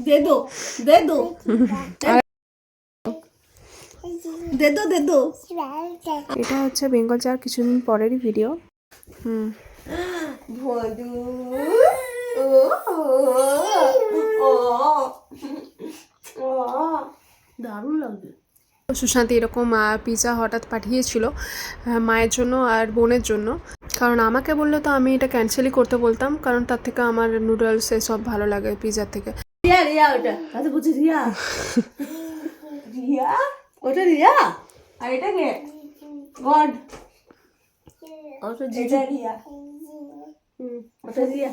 दे दो दे दो दे दो दे दो। এটা হচ্ছে বেঙ্গল যাওয়ার কিছুদিন পরেরই ভিডিও। ভদু দারুণ লাগবে। সুশান্তি এরকম পিৎজা হঠাৎ পাঠিয়েছিল মায়ের জন্য আর বোনের জন্য, কারণ আমাকে বললে তো আমি এটা ক্যান্সেলই করতে বলতাম, কারণ তার থেকে আমার নুডলস এসব ভালো লাগে পিৎজার থেকে। রিয়া রিয়া ওটা তাতে বুঝি রিয়া রিয়া ওটা রিয়া আর এটা কে গড ওটা জিজু রিয়া ওটা রিয়া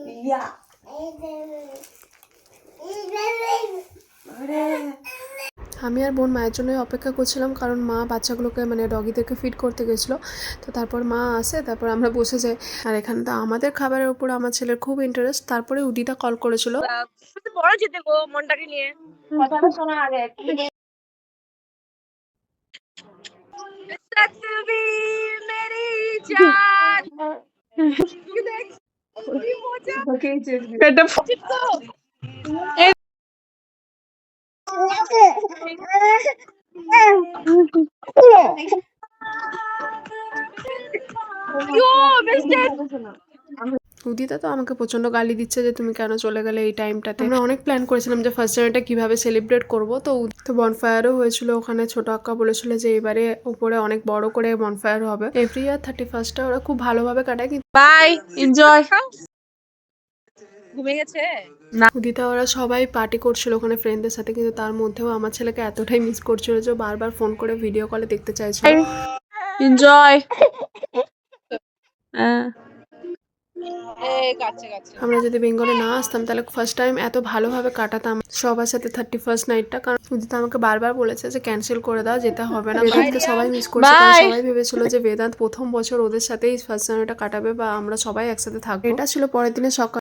রিয়া আমি আর বোন মায়ের জন্য অপেক্ষা করছিলাম, কারণ মা বাচ্চাগুলোকে মানে ডগিদেরকে ফিড করতে গেছিলো। তো তারপর মা আসে, তারপর আমরা বসে যাই। আর এখানে তো আমাদের খাবারের উপর আমার ছেলের খুব ইন্টারেস্ট। তারপরে উদিতা কল করেছিল। বড় যেতে গো মনটাকে নিয়ে কথাটা শোনা আগে। তুমি মেরি জান দেখ কি মজা এটা তো উদিতা তো আমাকে প্রচন্ড গালি দিচ্ছে যে তুমি কেন চলে গেলে এই টাইমটাতে। আমরা অনেক প্ল্যান করেছিলাম যে ফার্স্ট জানুয়ারিটা কিভাবে সেলিব্রেট করব। তো বনফায়ারও হয়েছিল ওখানে। ছোট আক্কা বলেছিল যে এবারে উপরে অনেক বড় করে বনফায়ার হবে। এভরি ইয়ার 31টা ওরা খুব ভালোভাবে কাটায়। কিন্তু বাই এনজয় ঘুমিয়ে গেছে না উদিতা ওরা সবাই পার্টি করছিল ওখানে ফ্রেন্ডদের সাথে, কিন্তু তার মধ্যেও আমার ছেলেকে এতটাই মিস করছিল যে বারবার ফোন করে ভিডিও কলে দেখতে চাইছিল। এনজয় আমরা যদি বেঙ্গলে না আসতাম তাহলে ফার্স্ট টাইম এত ভালোভাবে কাটাতাম সবার সাথে 31st নাইটটা। কারণ উদিতা আমাকে বারবার বলেছে যে ক্যান্সেল করে দাও, যেতে হবে না। বেদান্তকে সবাই মিস করছে, কারণ সবাই ভেবেছিল যে বেদান্ত প্রথম বছর ওদের সাথেই ফার্স্ট জানুয়ারিটা কাটাবে বা আমরা সবাই একসাথে থাকবো। এটা ছিল পরের দিনের সকাল।